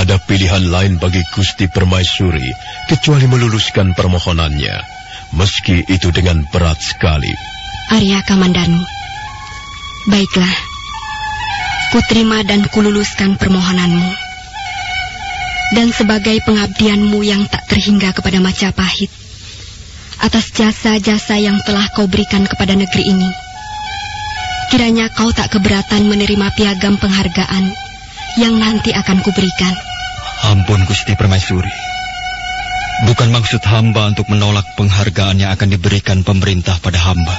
ada pilihan lain bagi Gusti Permaisuri kecuali meluluskan permohonannya, meski itu dengan berat sekali. Arya Kamandanu, baiklah, kuterima dan kululuskan permohonanmu. Dan sebagai pengabdianmu yang tak terhingga kepada Majapahit, atas jasa-jasa yang telah kau berikan kepada negeri ini, kiranya kau tak keberatan menerima piagam penghargaan yang nanti akan kuberikan. Ampun Gusti Permaisuri, bukan maksud hamba untuk menolak penghargaan yang akan diberikan pemerintah pada hamba.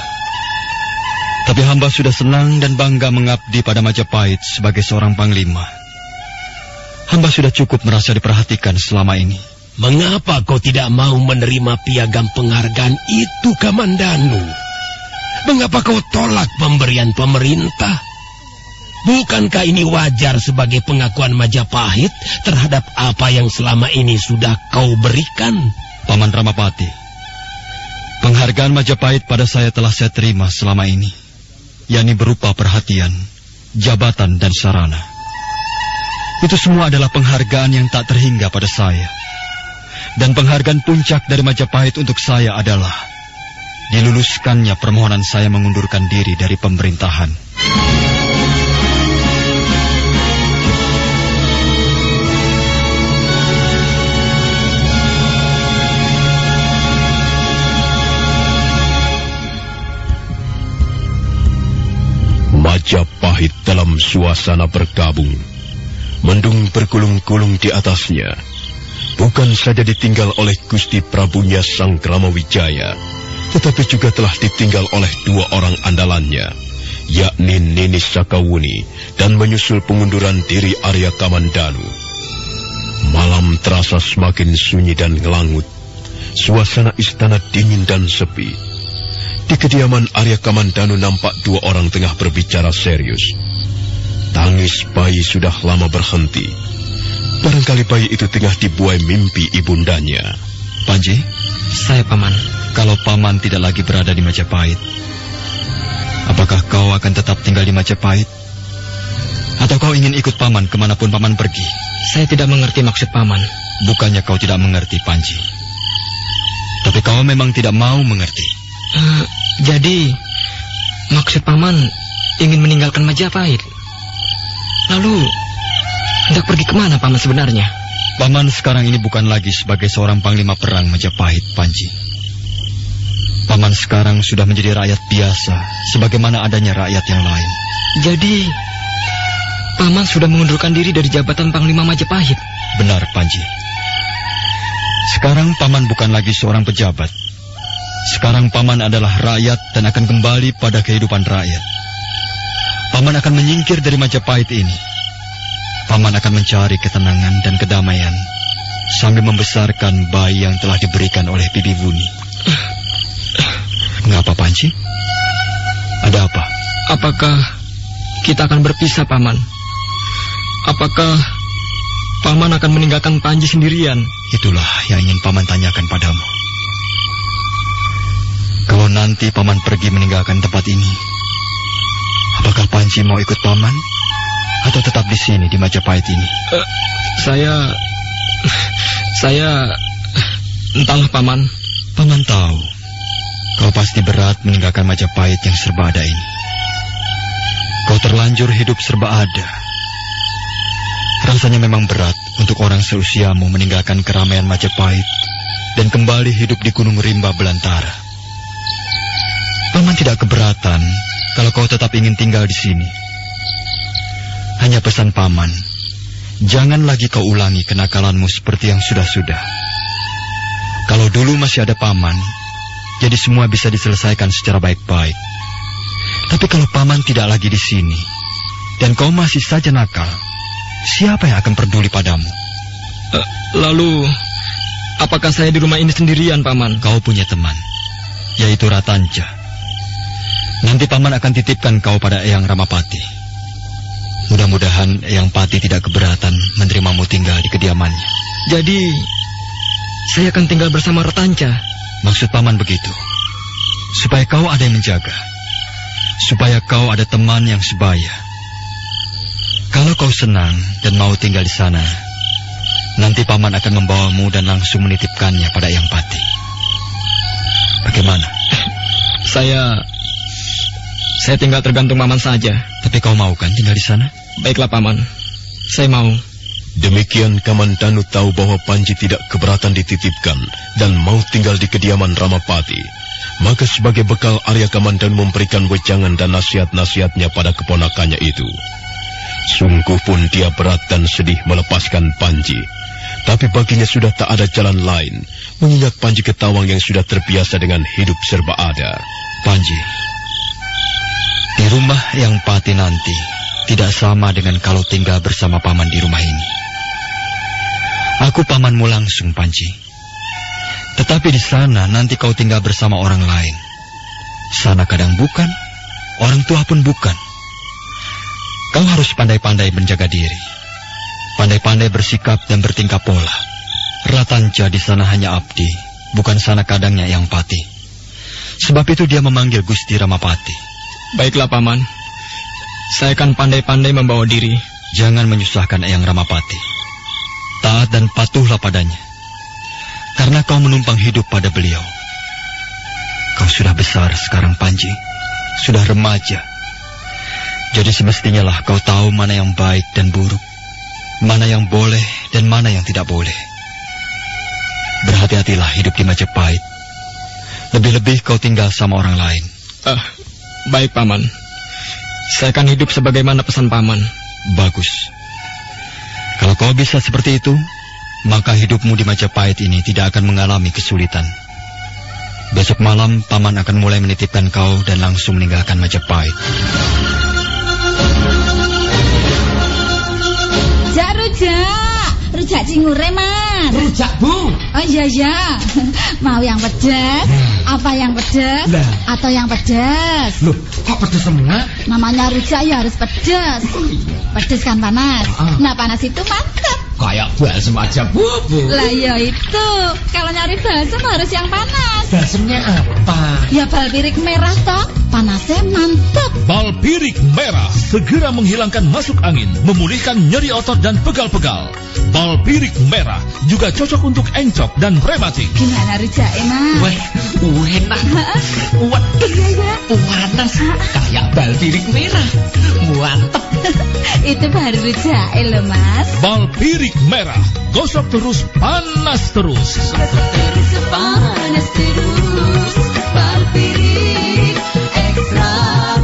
Tapi hamba sudah senang dan bangga mengabdi pada Majapahit sebagai seorang panglima. Hamba sudah cukup merasa diperhatikan selama ini. Mengapa kau tidak mau menerima piagam penghargaan itu, Kamandanu? Mengapa kau tolak pemberian pemerintah? Bukankah ini wajar sebagai pengakuan Majapahit terhadap apa yang selama ini sudah kau berikan? Paman Ramapati, penghargaan Majapahit pada saya telah saya terima selama ini, yakni berupa perhatian, jabatan, dan sarana. Itu semua adalah penghargaan yang tak terhingga pada saya. Dan penghargaan puncak dari Majapahit untuk saya adalah diluluskannya permohonan saya mengundurkan diri dari pemerintahan. Majapahit dalam suasana berkabung, mendung bergulung-gulung di atasnya. Bukan saja ditinggal oleh Gusti Prabunya Sang Kramawijaya, tetapi juga telah ditinggal oleh dua orang andalannya, yakni Nini Sakawuni dan menyusul pengunduran diri Arya Kamandanu. Malam terasa semakin sunyi dan ngelangut. Suasana istana dingin dan sepi. Di kediaman Arya Kamandanu nampak dua orang tengah berbicara serius. Tangis bayi sudah lama berhenti. Barangkali bayi itu tengah dibuai mimpi ibundanya. Panji, saya Paman. Kalau Paman tidak lagi berada di Majapahit, apakah kau akan tetap tinggal di Majapahit? Atau kau ingin ikut Paman kemanapun Paman pergi? Saya tidak mengerti maksud Paman. Bukannya kau tidak mengerti, Panji. Tapi kau memang tidak mau mengerti. Jadi, maksud Paman ingin meninggalkan Majapahit. Lalu, hendak pergi kemana Paman sebenarnya? Paman sekarang ini bukan lagi sebagai seorang panglima perang Majapahit, Panji. Paman sekarang sudah menjadi rakyat biasa, sebagaimana adanya rakyat yang lain. Jadi, Paman sudah mengundurkan diri dari jabatan panglima Majapahit? Benar, Panji. Sekarang Paman bukan lagi seorang pejabat. Sekarang Paman adalah rakyat dan akan kembali pada kehidupan rakyat. Paman akan menyingkir dari Majapahit ini. Paman akan mencari ketenangan dan kedamaian sambil membesarkan bayi yang telah diberikan oleh Bibi Wuni. Mengapa, Panji? Ada apa? Apakah kita akan berpisah, Paman? Apakah Paman akan meninggalkan Panji sendirian? Itulah yang ingin Paman tanyakan padamu. Kalau nanti Paman pergi meninggalkan tempat ini, apakah Panji mau ikut Paman? Atau tetap di sini, di Majapahit ini? Saya entahlah, Paman. Paman tahu, kau pasti berat meninggalkan Majapahit yang serba ada ini. Kau terlanjur hidup serba ada. Rasanya memang berat untuk orang seusiamu meninggalkan keramaian Majapahit dan kembali hidup di Gunung Rimba belantara. Paman tidak keberatan kalau kau tetap ingin tinggal di sini. Hanya pesan Paman, jangan lagi kau ulangi kenakalanmu seperti yang sudah-sudah. Kalau dulu masih ada Paman, jadi semua bisa diselesaikan secara baik-baik. Tapi kalau Paman tidak lagi di sini, dan kau masih saja nakal, siapa yang akan peduli padamu? Lalu, apakah saya di rumah ini sendirian, Paman? Kau punya teman, yaitu Ratanja. Nanti Paman akan titipkan kau pada Eyang Ramapati. Mudah-mudahan Eyang Pati tidak keberatan menerimamu tinggal di kediamannya. Jadi, saya akan tinggal bersama Ratanja. Maksud Paman begitu, supaya kau ada yang menjaga, supaya kau ada teman yang sebaya. Kalau kau senang dan mau tinggal di sana, Nanti paman akan membawamu dan langsung menitipkannya pada Eyang Pati. Bagaimana? Saya tinggal tergantung paman saja. Tapi kau mau kan tinggal di sana? Baiklah paman, saya mau. Demikian Kamandanu tahu bahwa Panji tidak keberatan dititipkan dan mau tinggal di kediaman Ramapati. Maka sebagai bekal Arya Kamandanu memberikan wejangan dan nasihat-nasihatnya pada keponakannya itu. Sungguh pun dia berat dan sedih melepaskan Panji. Tapi baginya sudah tak ada jalan lain, mengingat Panji Ketawang yang sudah terbiasa dengan hidup serba ada. Panji, di rumah Eyang Pati nanti tidak sama dengan kalau tinggal bersama paman di rumah ini. Aku pamanmu langsung, Panji. Tetapi di sana nanti kau tinggal bersama orang lain. Sana kadang bukan, orang tua pun bukan. Kau harus pandai-pandai menjaga diri. Pandai-pandai bersikap dan bertingkah pola. Ratanja di sana hanya abdi, bukan sana kadangnya Eyang Pati. Sebab itu dia memanggil Gusti Ramapati. Baiklah paman, saya akan pandai-pandai membawa diri. Jangan menyusahkan Eyang Ramapati. Taat dan patuhlah padanya. Karena kau menumpang hidup pada beliau. Kau sudah besar sekarang, Panji. Sudah remaja. Jadi semestinya lah kau tahu mana yang baik dan buruk. Mana yang boleh dan mana yang tidak boleh. Berhati-hatilah hidup di Majapahit. Lebih-lebih kau tinggal sama orang lain. Baik paman. Saya akan hidup sebagaimana pesan paman. Bagus. Kalau kau bisa seperti itu, maka hidupmu di Majapahit ini tidak akan mengalami kesulitan. Besok malam paman akan mulai menitipkan kau dan langsung meninggalkan Majapahit. Rujak cingure, Mas. Rujak, Bu. Oh iya. Mau yang pedas? Apa yang pedas? Lah. Atau yang pedas? Loh, kok pedas semua? Namanya rujak ya harus pedas. Pedas kan panas. Nah, panas itu mantap. Kayak balsem aja, Bu. Lah ya itu. Kalau nyari balsem harus yang panas. Balsemnya apa? Ya balpirik merah toh. Panasnya mantap. Balpirik merah segera menghilangkan masuk angin, memulihkan nyeri otot dan pegal-pegal. Balpirik merah juga cocok untuk encok dan rematik. Gimana rujaknya, Mas? Wah, enak. Waduh, Iya. panas. Kayak balpirik merah. Mantep. Itu baru rujaknya loh, Mas. Balpirik merah, gosok terus, panas terus. Terus panas terus. Balpirik ekstra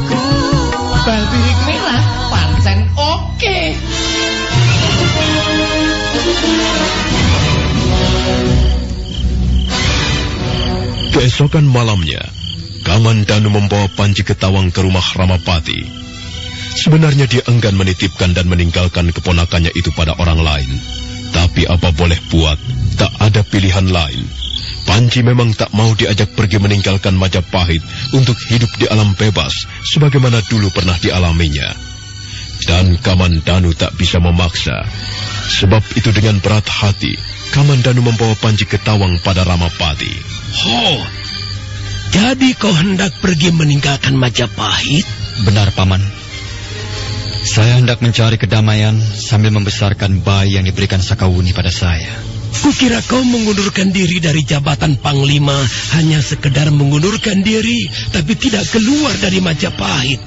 kuat. Balpirik merah, pancen oke. Keesokan malamnya, Kamandanu membawa Panji Ketawang ke rumah Ramapati. Sebenarnya dia enggan menitipkan dan meninggalkan keponakannya itu pada orang lain. Tapi apa boleh buat, tak ada pilihan lain. Panji memang tak mau diajak pergi meninggalkan Majapahit untuk hidup di alam bebas sebagaimana dulu pernah dialaminya. Dan Kamandanu tak bisa memaksa. Sebab itu dengan berat hati, Kamandanu membawa Panji Ketawang pada Ramapati. Jadi kau hendak pergi meninggalkan Majapahit? Benar, Paman. Saya hendak mencari kedamaian sambil membesarkan bayi yang diberikan Sakawuni pada saya. Kukira kau mengundurkan diri dari jabatan Panglima hanya sekedar mengundurkan diri, tapi tidak keluar dari Majapahit.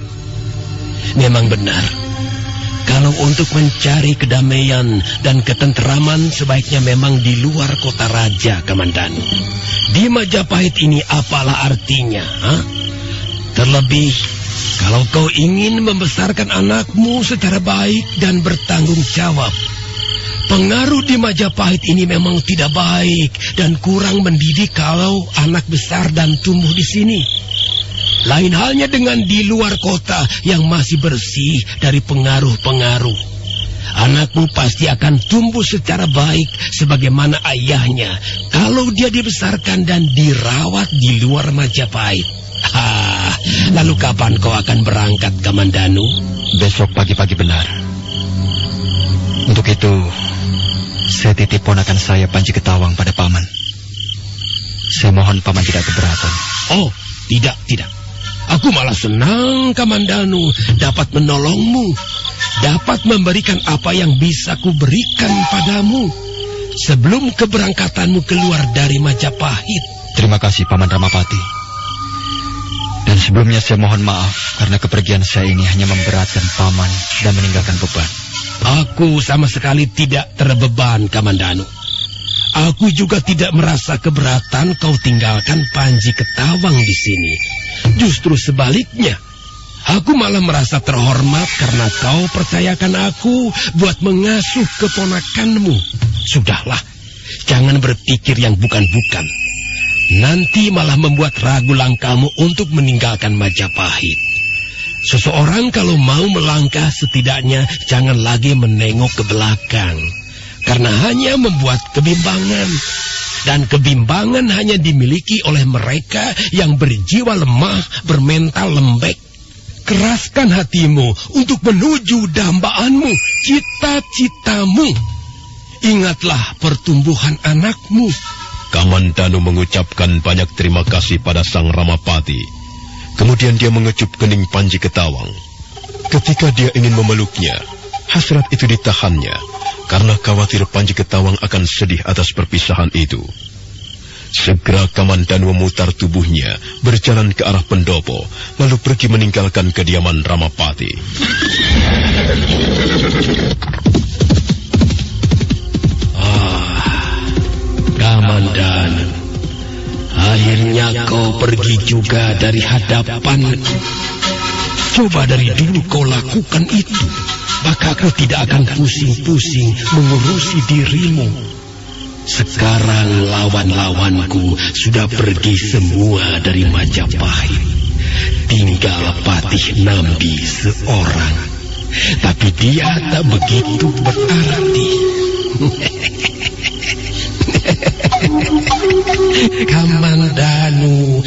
Memang benar. Kalau untuk mencari kedamaian dan ketenteraman sebaiknya memang di luar kota raja, Kamandanu. Di Majapahit ini apalah artinya? Terlebih, kalau kau ingin membesarkan anakmu secara baik dan bertanggung jawab, pengaruh di Majapahit ini memang tidak baik dan kurang mendidik kalau anak besar dan tumbuh di sini. Lain halnya dengan di luar kota yang masih bersih dari pengaruh-pengaruh. Anakmu pasti akan tumbuh secara baik sebagaimana ayahnya kalau dia dibesarkan dan dirawat di luar Majapahit. Lalu kapan kau akan berangkat, Kamandanu? Besok pagi-pagi benar. Untuk itu, saya titip ponakan saya Panji Ketawang pada Paman. Saya mohon Paman tidak keberatan. Oh, tidak. Aku malah senang, Kamandanu, dapat menolongmu. Dapat memberikan apa yang bisa kuberikan padamu. sebelum keberangkatanmu keluar dari Majapahit. Terima kasih, Paman Ramapati. Dan sebelumnya saya mohon maaf karena kepergian saya ini hanya memberatkan Paman dan meninggalkan beban. Aku sama sekali tidak terbeban, Kamandanu. Aku juga tidak merasa keberatan kau tinggalkan Panji Ketawang di sini. Justru sebaliknya, aku malah merasa terhormat karena kau percayakan aku buat mengasuh keponakanmu. Sudahlah, jangan berpikir yang bukan-bukan. Nanti malah membuat ragu langkahmu untuk meninggalkan Majapahit. Seseorang kalau mau melangkah setidaknya jangan lagi menengok ke belakang. Karena hanya membuat kebimbangan. Dan kebimbangan hanya dimiliki oleh mereka yang berjiwa lemah, bermental lembek. Keraskan hatimu untuk menuju dambaanmu, cita-citamu. Ingatlah pertumbuhan anakmu. Kamandanu mengucapkan banyak terima kasih pada Sang Ramapati. Kemudian dia mengecup kening Panji Ketawang. Ketika dia ingin memeluknya, hasrat itu ditahannya karena khawatir Panji Ketawang akan sedih atas perpisahan itu. Segera Kamandanu memutar tubuhnya, berjalan ke arah pendopo, lalu pergi meninggalkan kediaman Ramapati. Kamandanu, akhirnya kau pergi juga dari hadapanku. Coba dari dulu kau lakukan itu, maka kau tidak akan pusing-pusing mengurusi dirimu. Sekarang lawan-lawanku sudah pergi semua dari Majapahit. Tinggal Patih Nambi seorang. Tapi dia tak begitu berarti. Kamandanu,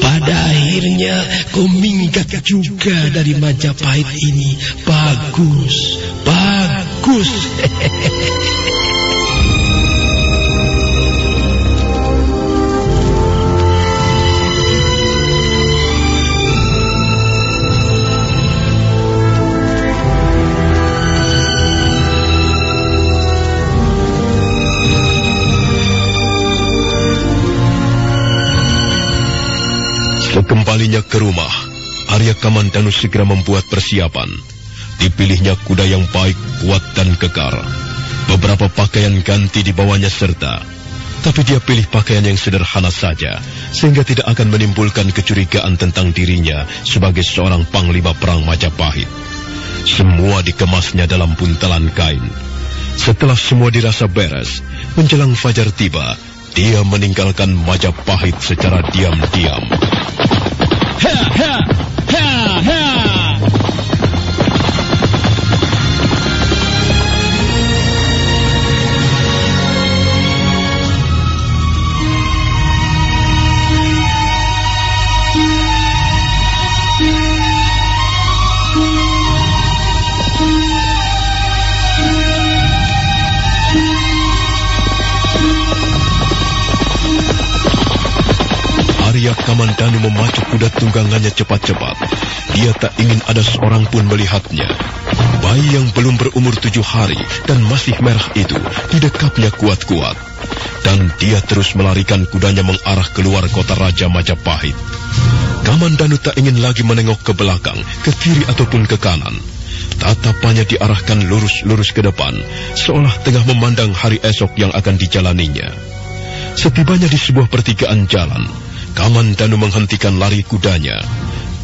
pada akhirnya kau minggat juga dari Majapahit ini. Bagus. Sekembalinya ke rumah, Arya Kamandanu segera membuat persiapan. Dipilihnya kuda yang baik, kuat dan kekar. Beberapa pakaian ganti dibawanya serta. Tapi dia pilih pakaian yang sederhana saja, sehingga tidak akan menimbulkan kecurigaan tentang dirinya sebagai seorang panglima perang Majapahit. Semua dikemasnya dalam buntalan kain. Setelah semua dirasa beres, menjelang fajar tiba, dia meninggalkan Majapahit secara diam-diam. Arya Kamandanu memacu kuda tunggangannya cepat-cepat. Dia tak ingin ada seorang pun melihatnya. Bayi yang belum berumur 7 hari dan masih merah itu didekapnya kuat-kuat. Dan dia terus melarikan kudanya mengarah keluar kota Raja Majapahit. Kamandanu tak ingin lagi menengok ke belakang, ke kiri ataupun ke kanan. Tatapannya diarahkan lurus-lurus ke depan, seolah tengah memandang hari esok yang akan dijalaninya. Setibanya di sebuah pertigaan jalan, Kamandanu menghentikan lari kudanya.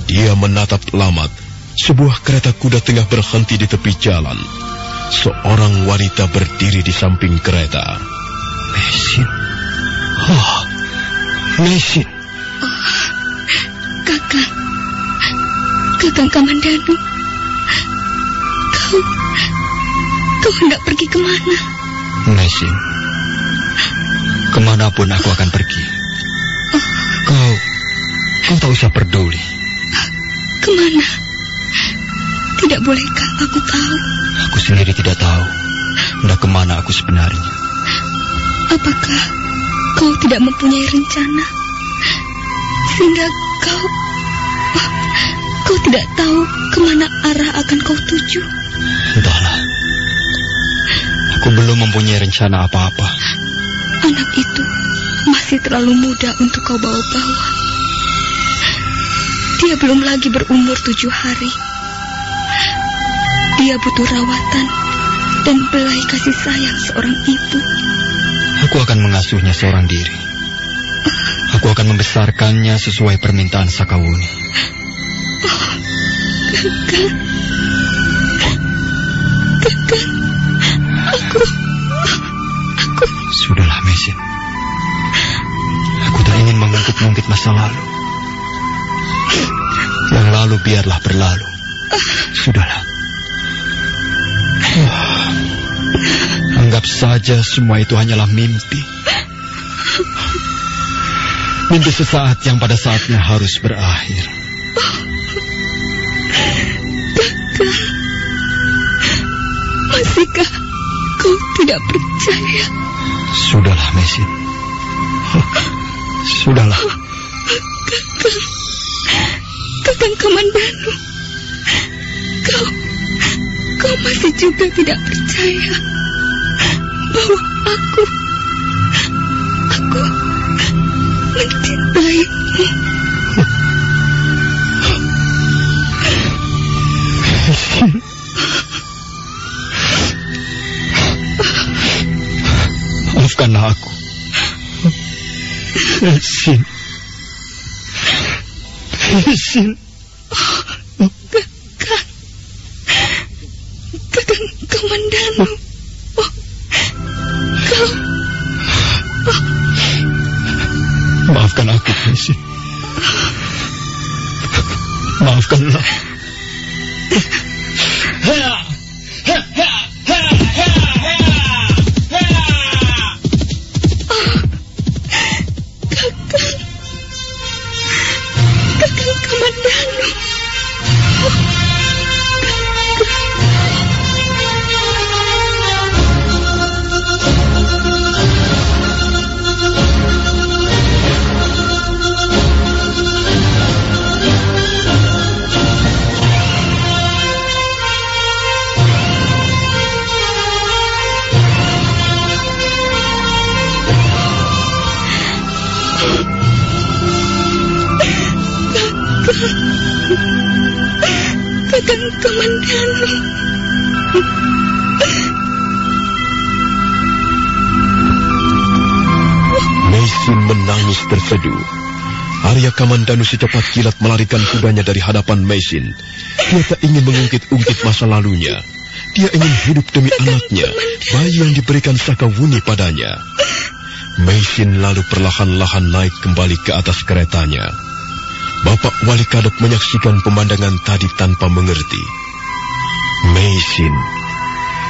Dia menatap lamat. Sebuah kereta kuda tengah berhenti di tepi jalan. Seorang wanita berdiri di samping kereta. Mesin. Oh, Mesin. Kakang Kamandanu. Kau hendak pergi kemana? Mesin, kemanapun aku akan pergi. Kau tak usah peduli. Kemana? Tidak bolehkah aku tahu? Aku sendiri tidak tahu hendak kemana aku sebenarnya. Apakah kau tidak mempunyai rencana? Sehingga kau tidak tahu kemana arah akan kau tuju? Entahlah. Aku belum mempunyai rencana apa-apa. Anak itu masih terlalu muda untuk kau bawa-bawa. Dia belum lagi berumur 7 hari. Dia butuh rawatan dan belai kasih sayang seorang ibu. Aku akan mengasuhnya seorang diri. Aku akan membesarkannya sesuai permintaan Sakawuni. Kakak, aku... Sudahlah, Meisin. Aku tak ingin mengungkit-ungkit masa lalu. Yang lalu biarlah berlalu. Sudahlah. Anggap saja semua itu hanyalah mimpi. Mimpi sesaat yang pada saatnya harus berakhir. Kakak, masihkah kau tidak percaya? Sudahlah, Meisin. Sudahlah. Kakang Kamandanu, kau masih juga tidak percaya bahwa aku mencintaimu. Maafkanlah aku. Meisin. Meisin. Kakang Kamandanu. Maafkan aku, Meisin. Maafkanlah. Kakang Kamandanu. Kakang Kamandanu. Meisin menangis terseduh. Arya Kamandanu secepat kilat melarikan kudanya dari hadapan Meisin. Dia tak ingin mengungkit-ungkit masa lalunya. Dia ingin hidup demi anaknya, bayi yang diberikan Sakawuni padanya. Meisin lalu perlahan-lahan naik kembali ke atas keretanya. Bapak Wali Kadep menyaksikan pemandangan tadi tanpa mengerti. Meisin,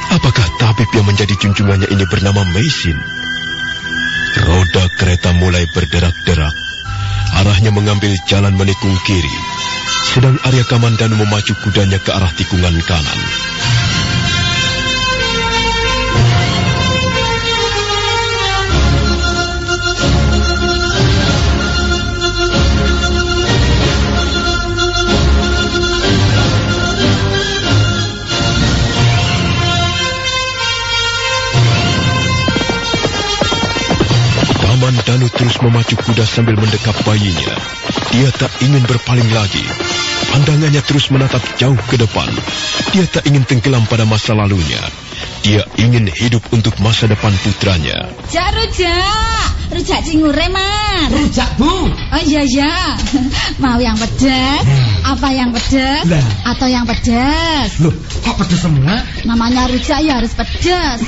apakah tabib yang menjadi junjungannya ini bernama Meisin? Roda kereta mulai berderak-derak. Arahnya mengambil jalan menikung kiri. Sedang Arya Kamandanu memacu kudanya ke arah tikungan kanan. Kamandanu terus memacu kuda sambil mendekap bayinya. Dia tak ingin berpaling lagi. Pandangannya terus menatap jauh ke depan. Dia tak ingin tenggelam pada masa lalunya. Dia ingin hidup untuk masa depan putranya. Rujak cingure, Mas. Rujak, Bu. Oh iya. Mau yang pedas? Apa yang pedas? Lah. Atau yang pedas? Loh, kok pedas semua? Namanya rujak ya harus pedas.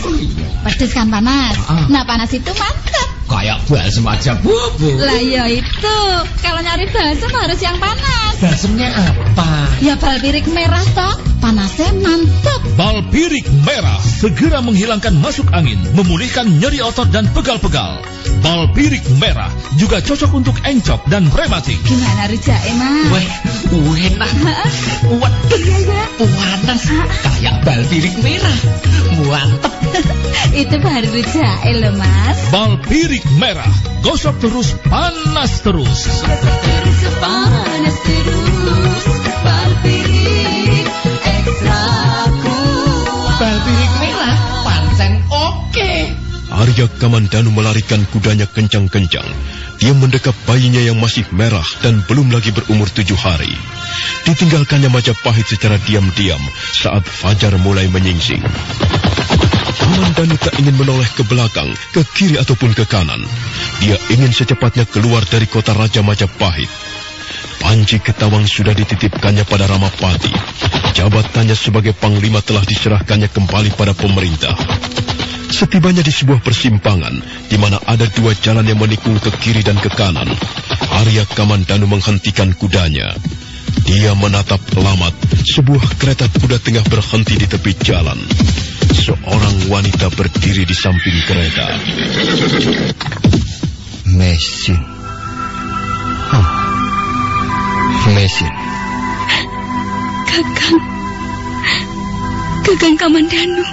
Pedas kan panas. Nah, panas itu mantap. Kayak balsem aja, Bu. Lah ya itu. Kalau nyari balsem harus yang panas. Balsemnya apa? Ya balpirik merah toh. Panasnya mantap. Balpirik merah segera menghilangkan masuk angin, memulihkan nyeri otot dan pegal-pegal. Balpirik merah juga cocok untuk encok dan rematik. Gimana rujaknya, Mas? Weh, enak. Waduh, Iya. panas. Kayak balpirik merah. Mantep. Itu baru rujaknya loh, Mas. Balpirik merah, gosok terus, panas terus. Panas terus. Balpirik ekstra kuat. Balpirik merah, pancen Arya Kamandanu melarikan kudanya kencang-kencang. Dia mendekap bayinya yang masih merah dan belum lagi berumur 7 hari. Ditinggalkannya Majapahit secara diam-diam saat fajar mulai menyingsing. Kamandanu tak ingin menoleh ke belakang, ke kiri ataupun ke kanan. Dia ingin secepatnya keluar dari kota Raja Majapahit. Panji Ketawang sudah dititipkannya pada Ramapati. Jabatannya sebagai panglima telah diserahkannya kembali pada pemerintah. Setibanya di sebuah persimpangan, di mana ada 2 jalan yang menikung ke kiri dan ke kanan, Arya Kamandanu menghentikan kudanya. Dia menatap lamat, sebuah kereta kuda tengah berhenti di tepi jalan. Seorang wanita berdiri di samping kereta. Mesin. Mesin. Kakang Kamandanu.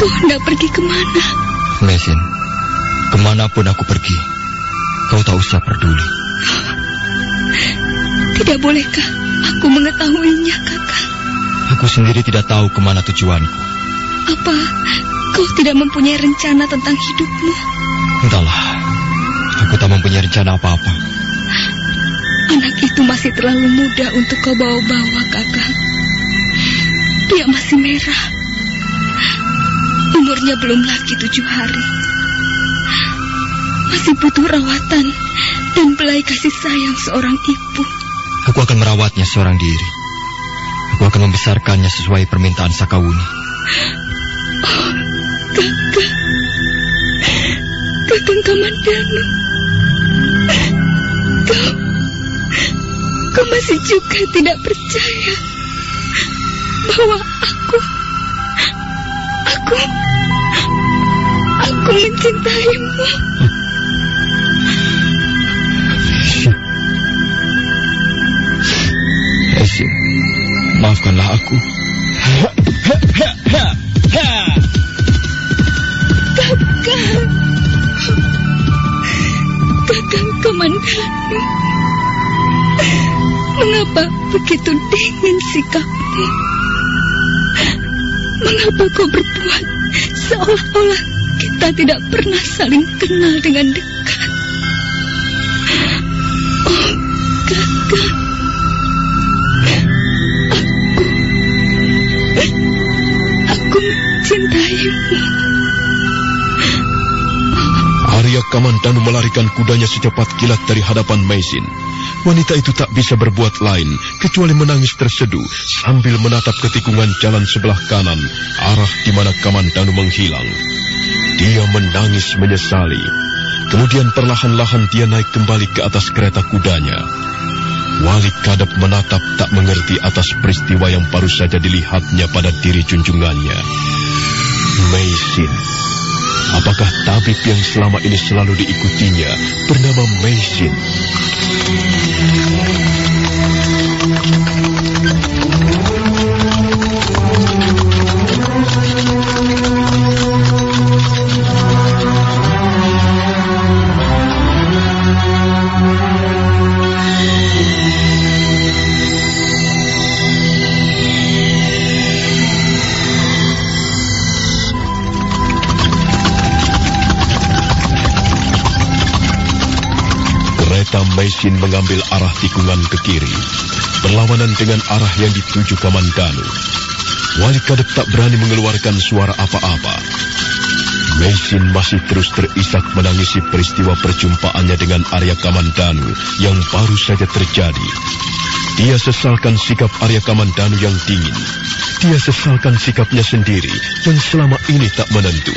Kau hendak pergi kemana? Mesin, kemanapun aku pergi, kau tak usah peduli. Tidak bolehkah aku mengetahuinya, Kakang? Aku sendiri tidak tahu kemana tujuanku. Apa kau tidak mempunyai rencana tentang hidupmu? Entahlah, aku tak mempunyai rencana apa-apa. Anak itu masih terlalu muda untuk kau bawa-bawa, Kakang. Dia masih merah. Umurnya belum lagi 7 hari. Masih butuh rawatan dan belai kasih sayang seorang ibu. Aku akan merawatnya seorang diri. Aku akan membesarkannya sesuai permintaan Sakawuni. Oh, Kakang Kamandanu. Kau masih juga tidak percaya bahwa aku mencintaimu. Mesin, maafkanlah aku. Kakang Kamandanu, mengapa begitu dingin sikapmu? Mengapa kau berbuat seolah-olah kita tidak pernah saling kenal dengan dekat? Oh, Kakang, aku mencintaimu. Arya Kamandanu melarikan kudanya secepat kilat dari hadapan Mesin. Wanita itu tak bisa berbuat lain kecuali menangis terseduh sambil menatap ke tikungan jalan sebelah kanan, arah di mana Kamandanu menghilang. Dia menangis menyesali. Kemudian perlahan-lahan dia naik kembali ke atas kereta kudanya. Wali Kadep menatap tak mengerti atas peristiwa yang baru saja dilihatnya pada diri junjungannya. Mesin. Apakah tabib yang selama ini selalu diikutinya bernama Mesin? Mesin mengambil arah tikungan ke kiri, berlawanan dengan arah yang dituju Kamandanu. Wali Kadep tak berani mengeluarkan suara apa-apa. Mesin masih terus terisak menangisi peristiwa perjumpaannya dengan Arya Kamandanu yang baru saja terjadi. Dia sesalkan sikap Arya Kamandanu yang dingin. Dia sesalkan sikapnya sendiri yang selama ini tak menentu.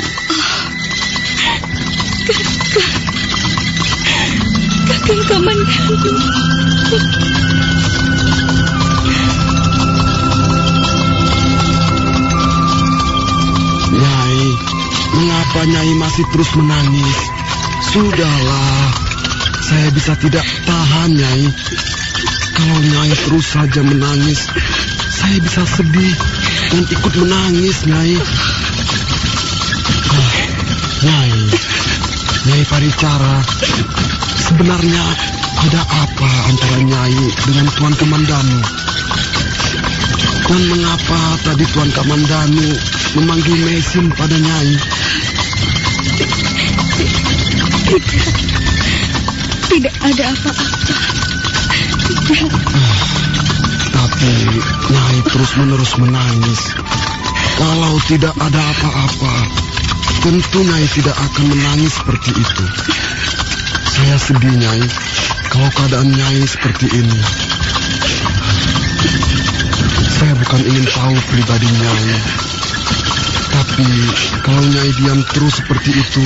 Kakang Kamandanu. Nyai, mengapa Nyai masih terus menangis? Sudahlah, saya bisa tidak tahan, Nyai. Kalau Nyai terus saja menangis, saya bisa sedih dan ikut menangis, Nyai. Nyai Paricara, sebenarnya ada apa antara Nyai dengan Tuan Kamandanu? Dan mengapa tadi Tuan Kamandanu memanggil Mesin pada Nyai? Tidak ada apa-apa. Tapi Nyai terus-menerus menangis. Kalau tidak ada apa-apa, tentu Nyai tidak akan menangis seperti itu. Saya sedih, Nyai, kalau keadaan Nyai seperti ini. Saya bukan ingin tahu pribadi Nyai. Tapi kalau Nyai diam terus seperti itu,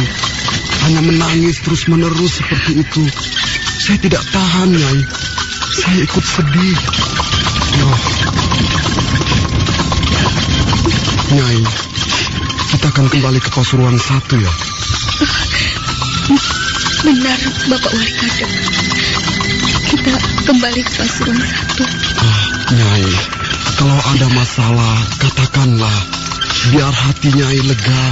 hanya menangis terus-menerus seperti itu, saya tidak tahan, Nyai. Saya ikut sedih. Oh. Nyai, kita akan kembali ke Pasuruan 1 ya? Benar, Bapak Wali Kadep. Kita kembali ke Pasuruan 1. Nyai, kalau ada masalah, katakanlah. Biar hati Nyai lega.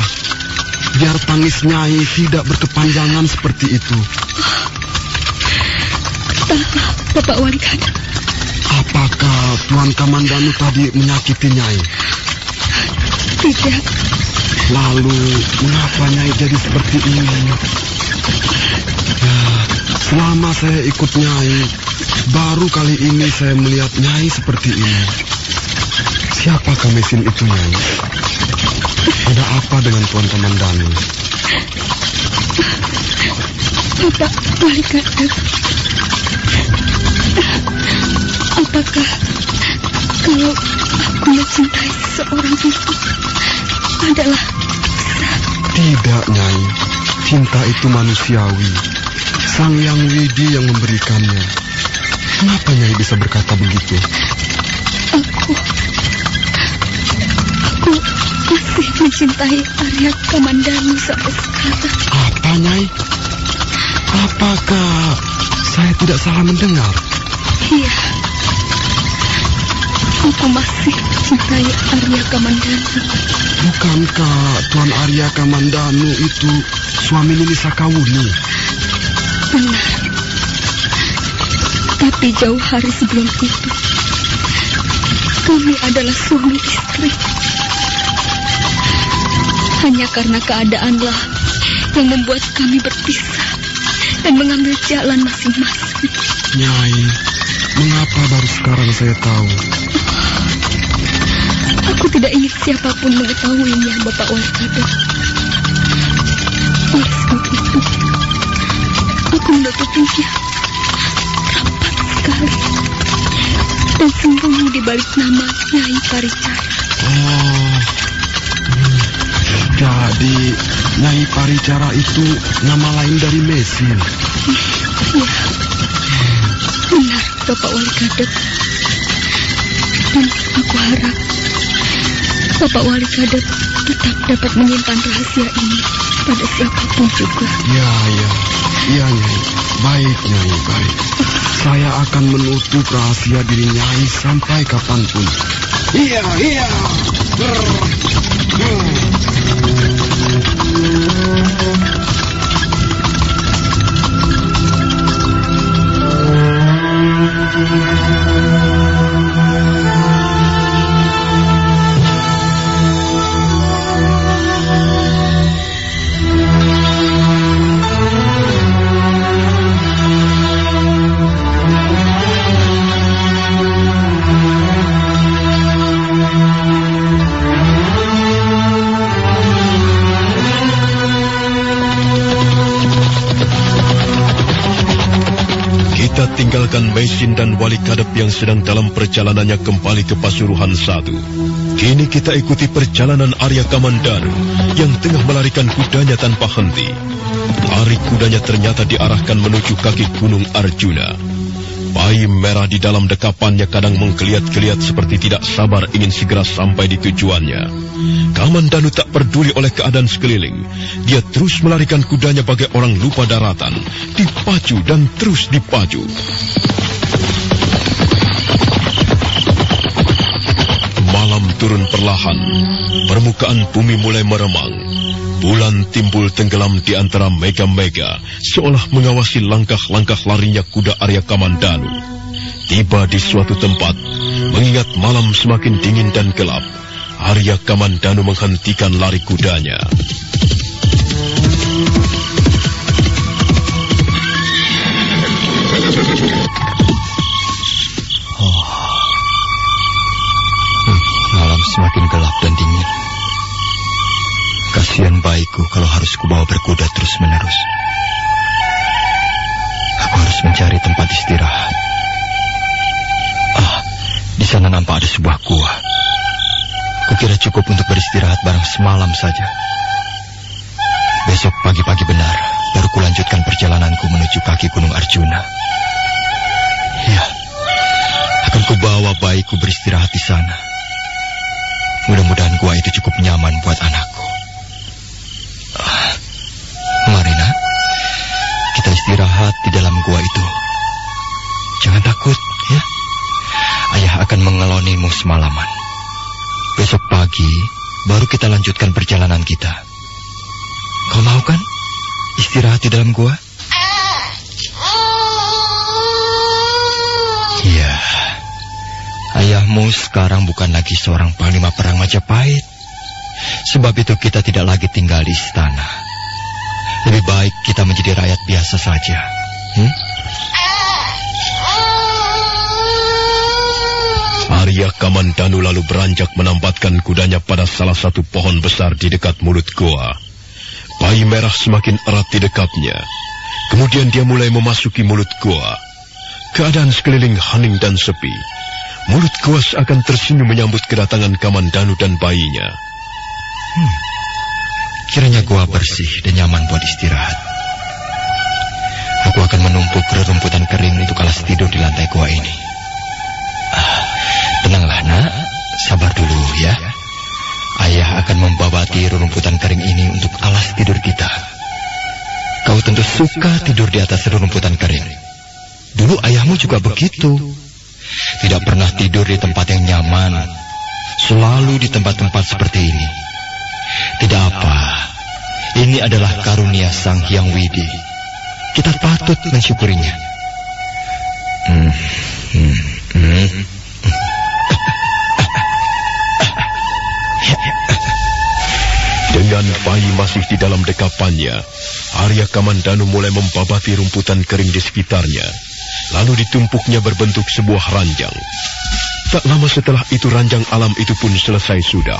Biar tangis Nyai tidak berkepanjangan seperti itu. Bapak Wali Kadep. Apakah Tuan Kamandanu tadi menyakiti Nyai? Tidak. Lalu, mengapa Nyai jadi seperti ini? Ya, selama saya ikut Nyai, baru kali ini saya melihat Nyai seperti ini. Siapakah Mesin itu, Nyai? Ada apa dengan Tuan Kamandanu? Bapak Wali Kadep. Apakah kalau aku mencintai seorang itu adalah dosa? Tidak, Nyai. Cinta itu manusiawi. Sang Yang Widi yang memberikannya. Kenapa Nyai bisa berkata begitu? Aku masih mencintai Arya Kamandanu sampai sekarang. Apa, Nyai? Apakah saya tidak salah mendengar? Iya. Aku masih mencintai Arya Kamandanu. Bukankah Tuan Arya Kamandanu itu suami Nini Sakawuni? Benar. Tapi jauh hari sebelum itu, kami adalah suami istri. Hanya karena keadaanlah yang membuat kami berpisah dan mengambil jalan masing-masing. Nyai, mengapa baru sekarang saya tahu? Aku tidak ingin siapapun mengetahuinya, Bapak Wali Kadep. Oleh sebab itu, aku menutupinya rapat sekali dan sembunyi di balik nama Nyai Paricara. Oh, jadi Nyai Paricara itu nama lain dari Mesin? Ya, benar, Bapak Wali Kadep. Dan aku harap Bapak Wali Kadep tetap dapat menyimpan rahasia ini pada siapapun juga. Ya, Nyai. Baik, Nyai, baik. Saya akan menutup rahasia diri Nyai sampai kapanpun. Iya. Kita tinggalkan Mesin dan Wali Kadep yang sedang dalam perjalanannya kembali ke Pasuruan 1. Kini kita ikuti perjalanan Arya Kamandanu yang tengah melarikan kudanya tanpa henti. Lari kudanya ternyata diarahkan menuju kaki Gunung Arjuna. Bayi merah di dalam dekapannya kadang menggeliat-geliat seperti tidak sabar ingin segera sampai di tujuannya. Kamandanu tak peduli oleh keadaan sekeliling. Dia terus melarikan kudanya bagai orang lupa daratan. Dipacu dan terus dipacu. Malam turun perlahan. Permukaan bumi mulai meremang. Bulan timbul tenggelam di antara mega-mega, seolah mengawasi langkah-langkah larinya kuda Arya Kamandanu. Tiba di suatu tempat, mengingat malam semakin dingin dan gelap, Arya Kamandanu menghentikan lari kudanya. Malam semakin gelap dan dingin. Kasihan bayiku kalau harus kubawa berkuda terus-menerus. Aku harus mencari tempat istirahat. Di sana nampak ada sebuah gua. Kukira cukup untuk beristirahat barang semalam saja. Besok pagi-pagi benar, baru kulanjutkan perjalananku menuju kaki Gunung Arjuna. Ya, akan kubawa bayiku beristirahat di sana. Mudah-mudahan gua itu cukup nyaman buat anakku. Mari nak, kita istirahat di dalam gua itu. Jangan takut, ya. Ayah akan mengelonimu semalaman. Besok pagi, baru kita lanjutkan perjalanan kita. Kau mau kan istirahat di dalam gua? Iya. Ayahmu sekarang bukan lagi seorang panglima perang Majapahit. Sebab itu kita tidak lagi tinggal di istana. Lebih baik kita menjadi rakyat biasa saja. Arya Kamandanu lalu beranjak menambatkan kudanya pada salah satu pohon besar di dekat mulut goa. Bayi merah semakin erat di dekapnya. Kemudian dia mulai memasuki mulut goa. Keadaan sekeliling hening dan sepi. Mulut goa seakan tersenyum menyambut kedatangan Kamandanu dan bayinya. Kiranya gua bersih dan nyaman buat istirahat. Aku akan menumpuk rerumputan kering untuk alas tidur di lantai gua ini. Tenanglah nak, sabar dulu ya. Ayah akan membabati rerumputan kering ini untuk alas tidur kita. Kau tentu suka tidur di atas rerumputan kering. Dulu ayahmu juga begitu. Tidak pernah tidur di tempat yang nyaman. Selalu di tempat-tempat seperti ini. Tidak apa. Ini adalah karunia Sang Hyang Widi. Kita patut mensyukurinya. Dengan bayi masih di dalam dekapannya, Arya Kamandanu mulai membabati rumputan kering di sekitarnya. Lalu ditumpuknya berbentuk sebuah ranjang. Tak lama setelah itu ranjang alam itu pun selesai sudah.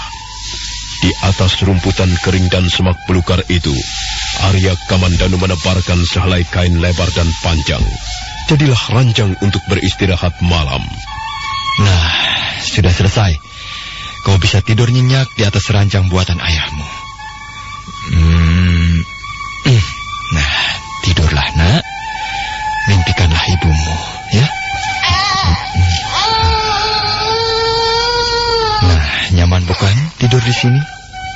Di atas rumputan kering dan semak belukar itu, Arya Kamandanu menebarkan sehelai kain lebar dan panjang. Jadilah ranjang untuk beristirahat malam. Nah, sudah selesai. Kau bisa tidur nyenyak di atas ranjang buatan ayahmu. Nah, tidurlah nak. Mimpikanlah ibumu, ya. Nah, nyaman bukan tidur di sini?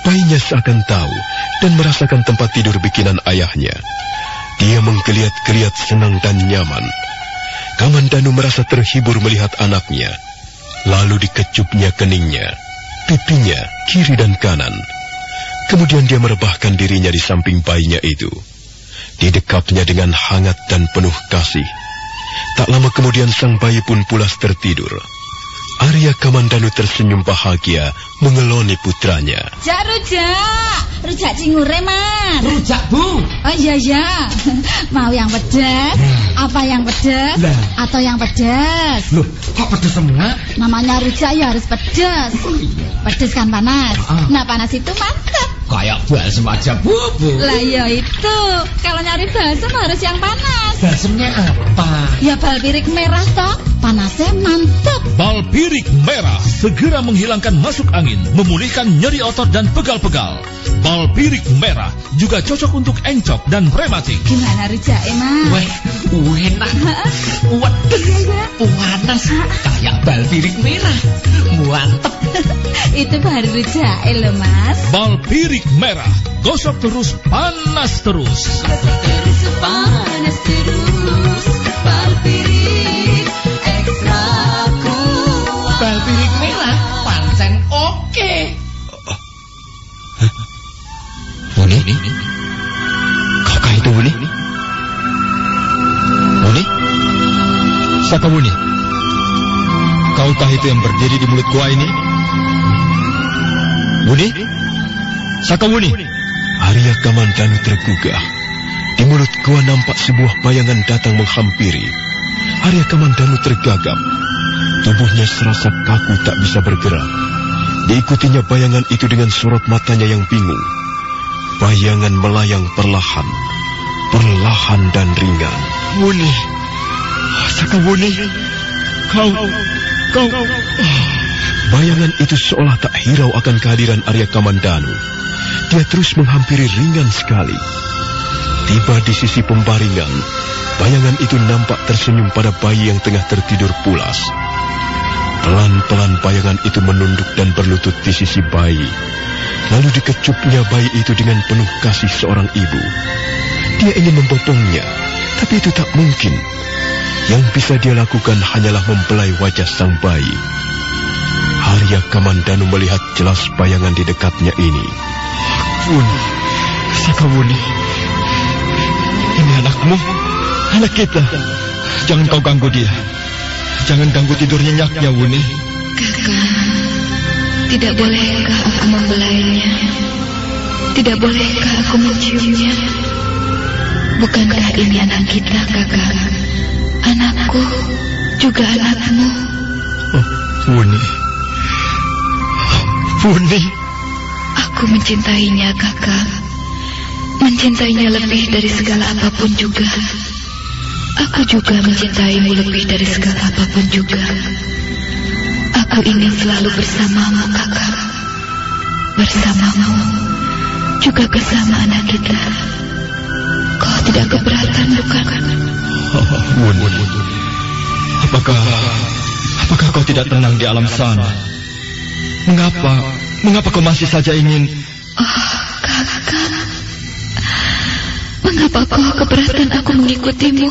Bayinya seakan tahu dan merasakan tempat tidur bikinan ayahnya. Dia menggeliat-geliat senang dan nyaman. Kamandanu merasa terhibur melihat anaknya. Lalu dikecupnya keningnya, pipinya, kiri dan kanan. Kemudian dia merebahkan dirinya di samping bayinya itu. Didekapnya dengan hangat dan penuh kasih. Tak lama kemudian sang bayi pun pulas tertidur. Arya Kamandanu tersenyum bahagia mengeloni putranya. Rujak cingure, Mas. Rujak, Bu. Oh iya. Mau yang pedas? Apa yang pedas? Atau yang pedas? Loh, kok pedas semua? Namanya rujak ya harus pedas. Pedas kan panas. Nah, panas itu mantap. Kayak balsem aja, Bu. Lah ya itu. Kalau nyari balsem harus yang panas. Balsemnya apa? Ya bal pirik merah toh. Panasnya mantap. Bal pirik merah segera menghilangkan masuk angin, memulihkan nyeri otot dan pegal-pegal. Bal pirik merah juga cocok untuk encok dan rematik. Gimana rujaknya, Mas? Weh, enak. Panas. Kayak bal pirik merah. Mantep. Itu baru rujaknya loh, Mas. Bal pirik merah, gosok terus, panas terus. Panas terus. Bal pirik ekstra kuat. Bal pirik merah, pancen oke. Muni? Kakak itu Muni? Muni? Saka Muni? Kaukah itu yang berdiri di mulut gua ini? Wuni? Saka Wuni? Arya Kamandanu tergugah. Di mulut gua nampak sebuah bayangan datang menghampiri. Arya Kamandanu tergagap. Tubuhnya serasa kaku tak bisa bergerak. Diikutinya bayangan itu dengan sorot matanya yang bingung. Bayangan melayang perlahan dan ringan. Wuni, Saka Wuni, kau. Bayangan itu seolah tak hirau akan kehadiran Arya Kamandanu. Dia terus menghampiri ringan sekali. Tiba di sisi pembaringan, bayangan itu nampak tersenyum pada bayi yang tengah tertidur pulas. Pelan-pelan bayangan itu menunduk dan berlutut di sisi bayi. Lalu dikecupnya bayi itu dengan penuh kasih seorang ibu. Dia ingin membopongnya, tapi itu tak mungkin. Yang bisa dia lakukan hanyalah membelai wajah sang bayi. Arya Kamandanu melihat jelas bayangan di dekatnya ini. Wuni, Saka Wuni, ini anakmu, anak kita. Jangan kau ganggu dia. Jangan ganggu tidur nyenyaknya, Wuni. Kakak, tidak bolehkah aku membelainya? Tidak bolehkah aku menciumnya? Bukankah ini anak kita, Kakak? Anakku, juga anakmu. Oh, Wuni. Wuni. Aku mencintainya, Kakak. Mencintainya lebih dari segala apapun juga. Aku juga mencintaimu lebih dari segala apapun juga. Aku ingin selalu bersamamu, Kakak. Bersamamu, juga bersama anak kita. Kau tidak keberatan, bukan? Wuni, apakah kau tidak tenang di alam sana? Mengapa kau masih saja ingin... Oh, Kakak. Mengapa kau keberatan aku mengikutimu?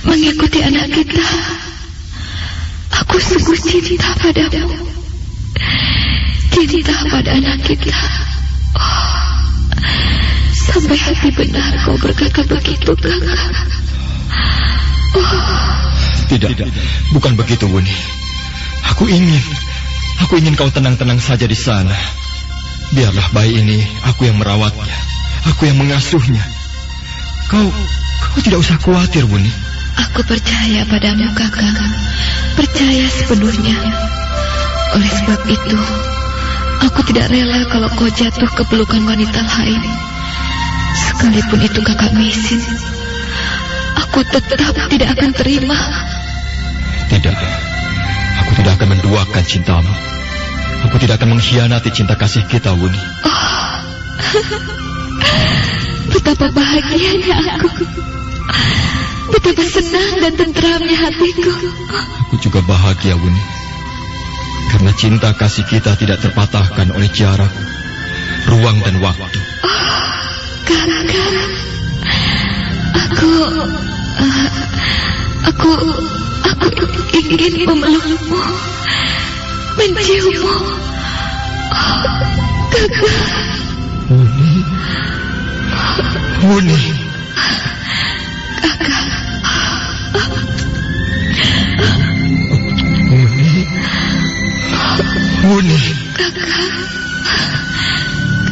Mengikuti anak kita. Aku sungguh cinta padamu. Cinta pada anak kita. Oh, sampai hati benar kau berkata begitu, Kakak. Oh. Tidak, bukan begitu, Wuni. Aku ingin kau tenang-tenang saja di sana. Biarlah bayi ini aku yang merawatnya, aku yang mengasuhnya. Kau tidak usah khawatir, Wuni. Aku percaya padamu, Kakak. Percaya sepenuhnya. Oleh sebab itu, aku tidak rela kalau kau jatuh ke pelukan wanita lain. Sekalipun itu Kakak Misin, aku tetap tidak akan terima. Tidak, aku tidak akan menduakan cintamu. Aku tidak akan mengkhianati cinta kasih kita, Wuni. Oh, betapa bahagianya aku. Betapa senang dan tenteramnya hatiku. Aku juga bahagia, Wuni. Karena cinta kasih kita tidak terpatahkan oleh jarak, ruang dan waktu. Oh, Kakak, aku ingin memelukmu, menciummu. Oh, Kakak. Wuni. Kakak. Wuni.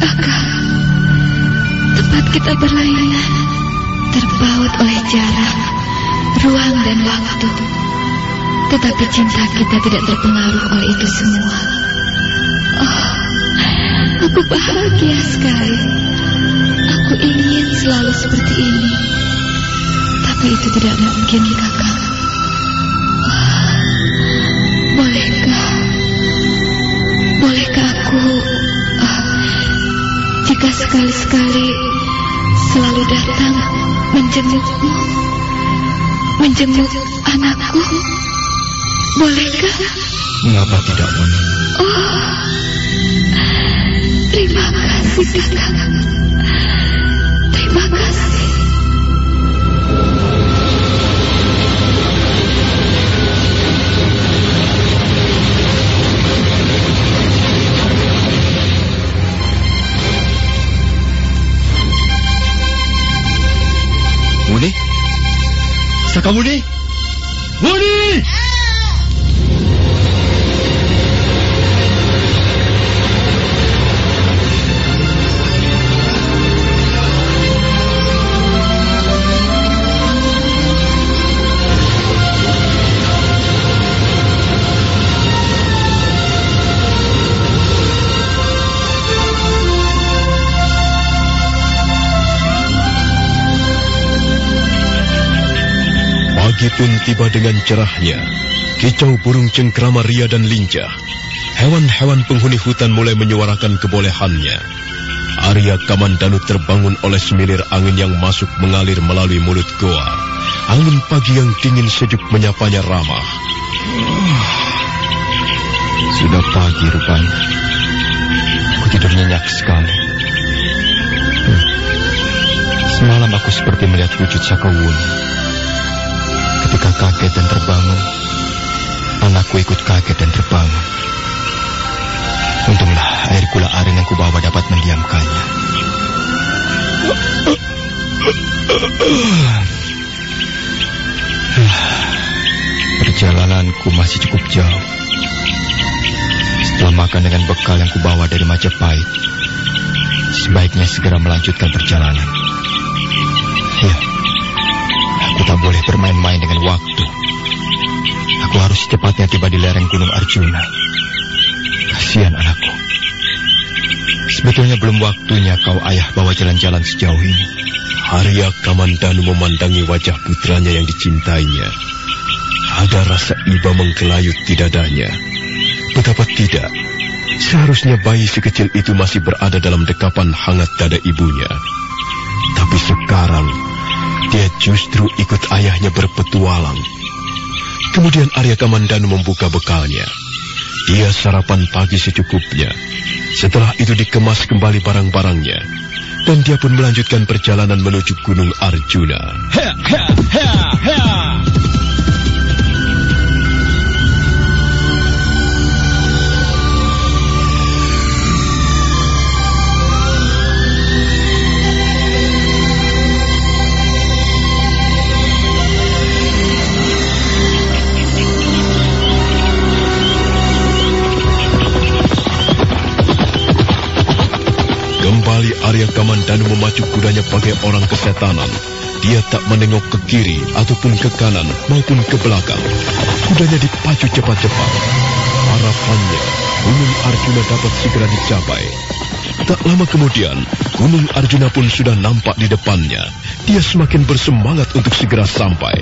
Kakak. Tempat kita berlainan terpaut oleh jarak, ruang dan waktu. Tetapi cinta kita tidak terpengaruh oleh itu semua. Oh, aku bahagia sekali. Aku ingin selalu seperti ini. Tapi itu tidak mungkin, Kakak. Oh, bolehkah aku jika sekali-sekali selalu datang menjengukmu, menjenguk anakku? Bolehkah? Mengapa tidak, Wuni? Oh, terima kasih, Kakak. Terima kasih. Wuni? Saka Wuni? Wuni! Pagi pun tiba dengan cerahnya. Kicau burung cengkrama ria dan lincah. Hewan-hewan penghuni hutan mulai menyuarakan kebolehannya. Arya Kamandanu terbangun oleh semilir angin yang masuk mengalir melalui mulut goa. Angin pagi yang dingin sejuk menyapanya ramah. Sudah pagi rupanya. Aku tidur nyenyak sekali. Semalam aku seperti melihat wujud Sakawuni. Ketika kaget dan terbangun, anakku ikut kaget dan terbangun. Untunglah air gula aren yang kubawa dapat mendiamkannya. Perjalananku masih cukup jauh. Setelah makan dengan bekal yang kubawa dari Majapahit, sebaiknya segera melanjutkan perjalanan. Ya, aku tak boleh bermain-main dengan waktu. Aku harus secepatnya tiba di lereng Gunung Arjuna. Kasihan anakku. Sebetulnya belum waktunya kau ayah bawa jalan-jalan sejauh ini. Arya Kamandanu memandangi wajah putranya yang dicintainya. Ada rasa iba menggelayut di dadanya. Betapa tidak, seharusnya bayi sekecil itu masih berada dalam dekapan hangat dada ibunya. Tapi sekarang, dia justru ikut ayahnya berpetualang. Kemudian Arya Kamandanu membuka bekalnya. Dia sarapan pagi secukupnya. Setelah itu dikemas kembali barang-barangnya. Dan dia pun melanjutkan perjalanan menuju Gunung Arjuna. Kembali Arya Kamandanu memacu kudanya bagai orang kesetanan. Dia tak menengok ke kiri ataupun ke kanan maupun ke belakang. Kudanya dipacu cepat-cepat. Harapannya, Gunung Arjuna dapat segera dicapai. Tak lama kemudian, Gunung Arjuna pun sudah nampak di depannya. Dia semakin bersemangat untuk segera sampai.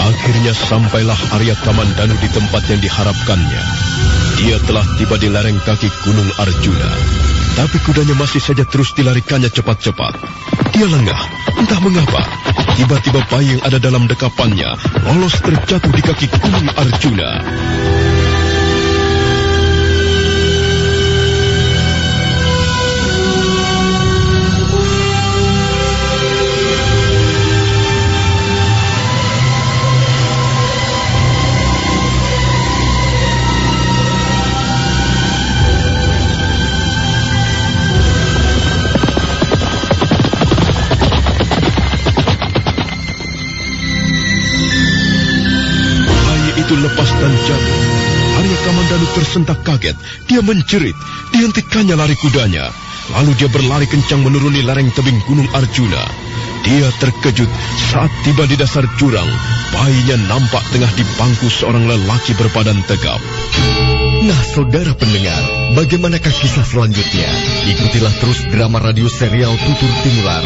Akhirnya sampailah Arya Kamandanu di tempat yang diharapkannya. Dia telah tiba di lereng kaki Gunung Arjuna. Tapi kudanya masih saja terus dilarikannya cepat-cepat. Dia lengah, entah mengapa. Tiba-tiba bayi yang ada dalam dekapannya lolos terjatuh di kaki Gunung Arjuna. Itu lepas dan jatuh. Arya Kamandanu tersentak kaget. Dia menjerit. Dihentikannya lari kudanya. Lalu dia berlari kencang menuruni lereng tebing Gunung Arjuna. Dia terkejut saat tiba di dasar jurang. Bayinya nampak tengah di bangku seorang lelaki berbadan tegap. Nah, saudara pendengar, bagaimanakah kisah selanjutnya? Ikutilah terus drama radio serial Tutur Tinular